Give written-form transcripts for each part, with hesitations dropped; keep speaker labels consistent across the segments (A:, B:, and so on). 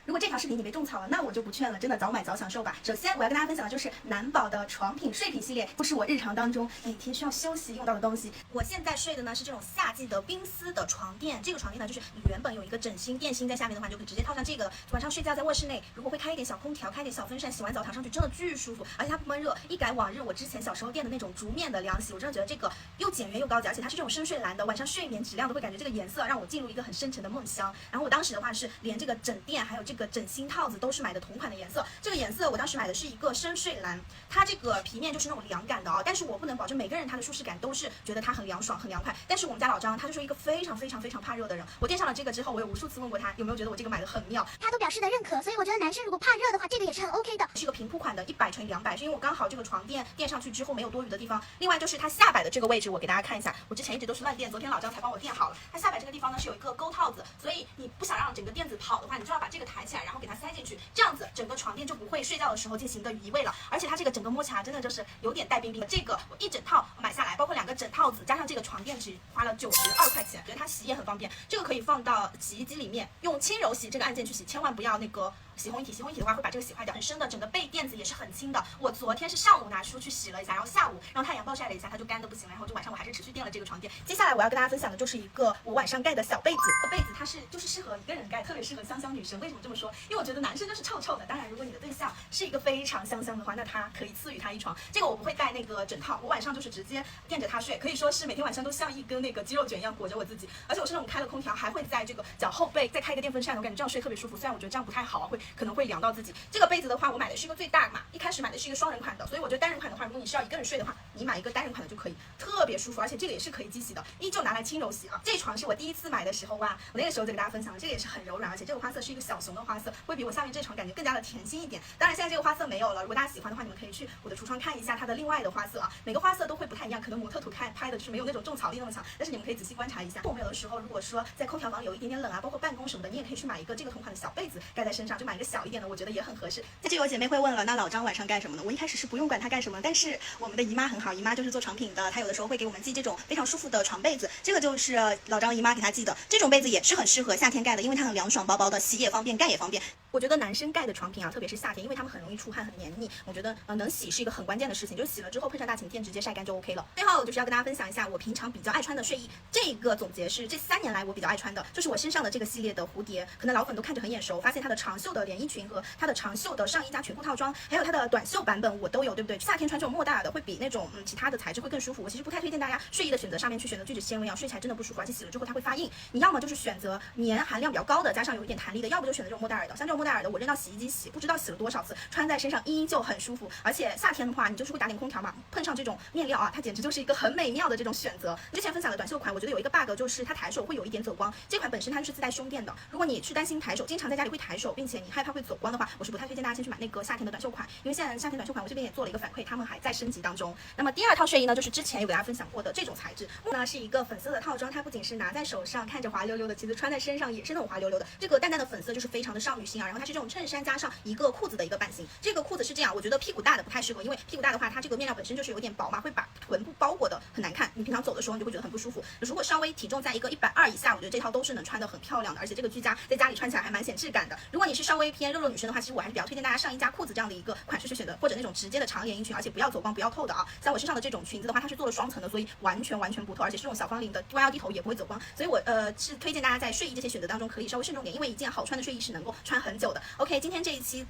A: 如果这条视频你被种草了，那我就不劝了，真的早买早享受吧。首先我要跟大家分享的就是男宝的床品睡品系列，不是我日常当中每天需要休息用到的东西。我现在睡的呢是这种夏季的冰丝的床垫，这个床垫呢就是你原本有一个枕芯垫芯在下面的话，你就可以直接套上这个，晚上睡觉在卧室内，如果会开一点小空调，开一点小风扇，洗完澡躺上去真的巨舒服，而且它不闷热。一改往日我之前小时候垫的那种竹面的凉席，我真的觉得这个又简约又高级，而且它是这种深睡蓝的，晚上睡眠质量都会感觉这个颜色让我进入一个很深沉的梦乡。然后我当时的话是连这个枕垫还有这个枕芯套子都是买的同款的颜色，这个颜色我当时买的是一个深睡蓝，它这个皮面就是那种凉感的啊，但是我不能保证每个人他的舒适感都是觉得它很凉爽很凉快，但是我们家老张他就是一个非常怕热的人，我垫上了这个之后，我有无数次问过他有没有觉得我这个买的很妙，
B: 他都表示的认可，所以我觉得男生如果怕热的话，这个也是很 OK 的。
A: 是一个平铺款的100×200，是因为我刚好这个床垫垫上去之后没有多余的地方。另外就是它下摆的这个位置，我给大家看一下，我之前一直都是乱垫，昨天老张才帮我垫好了。它下摆这个地方呢是有一个钩套子，所以你不想让整个垫子跑的话，你就要把这个抬起来，然后给它塞进去，这样子整个床垫就不会睡觉的时候进行一个移位了。而且它这个整个摸起来真的就是有点带冰冰的。这个我一整套买下来，包括2个枕套子加上这个床垫，只花了92块钱，觉得它洗也很方便。这个可以放到洗衣机里面，用轻柔洗这个按键去洗，千万不要那个洗烘衣体，洗烘衣体的话会把这个洗坏掉。很深的，整个被垫子也是很轻的。我昨天是上午拿出去洗了一下，然后下午让太阳暴晒了一下，它就干的不行了。然后就晚上我还是持续垫了这个床垫。接下来我要跟大家分享的就是一个我晚上盖的小被子。这个被子它就是适合一个人盖，特别适合香香女生。为什么这么说？因为我觉得男生就是臭臭的。当然，如果你的对象是一个非常香香的话，那他可以赐予他一床。这个我不会带那个枕套，我晚上就是直接垫着它睡，可以说是每天晚上都像一根那个肌肉卷一样裹着我自己。而且我是那种开了空调还会在这个脚后背再开一个电风扇的，我感觉这样睡特别舒服。虽然我觉得这样不太好啊，可能会凉到自己。这个被子的话，我买的是一个最大码，一开始买的是一个双人款的，所以我觉得单人款的话，如果你是要一个人睡的话，你买一个单人款的就可以，特别舒服，而且这个也是可以机洗的，依旧拿来轻柔洗啊。这床是我第一次买的时候哇，我那个时候就给大家分享了，这个也是很柔软，而且这个花色是一个小熊的花色，会比我下面这床感觉更加的甜心一点。当然现在这个花色没有了，如果大家喜欢的话，你们可以去我的橱窗看一下它的另外的花色啊，每个花色都会不太一样，可能模特图拍的就是没有那种种草力那么强，但是你们可以仔细观察一下。我们有的时候如果说在空调房里有一点点冷啊，包括办公什么的，你也可以去买一个这个同款的小被子盖在身上，就买一个小一点的，我觉得也很合适。这有姐妹会问了，那老张晚上干什么呢？我一开始是不用管他干什么，但是我们的姨妈很好，姨妈就是做床品的，她有的时候会给我们寄这种非常舒服的床被子，这个就是老张姨妈给她寄的，这种被子也是很适合夏天盖的，因为它很凉爽，薄薄的，洗也方便，盖也方便。我觉得男生盖的床品啊，特别是夏天，因为他们很容易出汗，很黏腻，我觉得能洗是一个很关键的事情，就洗了之后配上大晴天直接晒干就 OK 了。最后就是要跟大家分享一下我平常比较爱穿的睡衣，这个总结是这3年来我比较爱穿的，就是我身上的这个系列的蝴蝶，可能老粉都看着很眼熟，发现它的长袖的连衣裙和它的长袖的上衣加裙裤套装，还有它的短袖版本我都有，对不对？夏天穿这种莫代尔的会比那种其他的材质会更舒服。我其实不太推荐大家睡衣的选择上面去选择聚酯纤维啊，睡起来真的不舒服，而且洗了之后它会发硬。你要么就是选择棉含量比较高的，加上有一点弹力的，要不就选择这种莫代尔的。像这种莫代尔的，我扔到洗衣机洗，不知道洗了多少次，穿在身上依旧很舒服。而且夏天的话，你就是会打点空调嘛，碰上这种面料啊，它简直就是一个很美妙的这种选择。之前分享的短袖款，我觉得有一个 bug 就是它抬手会有一点走光，这款本身它就是自带胸垫的。如果你是担心抬手，经常在家里会抬手，并且你害怕会走光的话，我是不太推荐大家先去买那个夏天的短袖款，因为现在夏天短袖款我这边也做了一个反馈，他们还在升级当中。那么第2套睡衣呢，就是之前有给大家分享过的这种材质，呢是一个粉色的套装，它不仅是拿在手上看着滑溜溜的，其实穿在身上也是那种滑溜溜的。这个淡淡的粉色就是非常的少女心啊，然后它是这种衬衫加上一个裤子的一个版型。这个裤子是这样，我觉得屁股大的不太适合，因为屁股大的话，它这个面料本身就是有点薄嘛，会把臀部包裹的很难看，你平常走的时候你就会觉得很不舒服。如果稍微体重在一个120以下，我觉得这套都是能穿的很漂亮的，而且这个居家在家里穿起来还蛮显质感的。如果你是稍微偏肉肉女生的话，其实我还是比较推荐大家上衣加裤子这样的一个款式去选择，或者那种直接的长连衣裙，而且不要走光不要透的啊。像我身上的这种裙子的话，它是做了双层的，所以完全不透，而且是这种小方领的，弯腰低头也不会走光。所以我是推荐大家在睡衣这些选择当中可以稍微慎重点，因为一件好穿的睡衣是能够穿很久的。OK， 今天这一期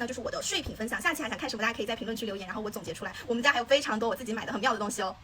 A: 呢就是我的睡品分享，下期还想看什么大家可以在评论区留言，然后我总结出来。我们家还有非常多我自己买的很妙的东西哦。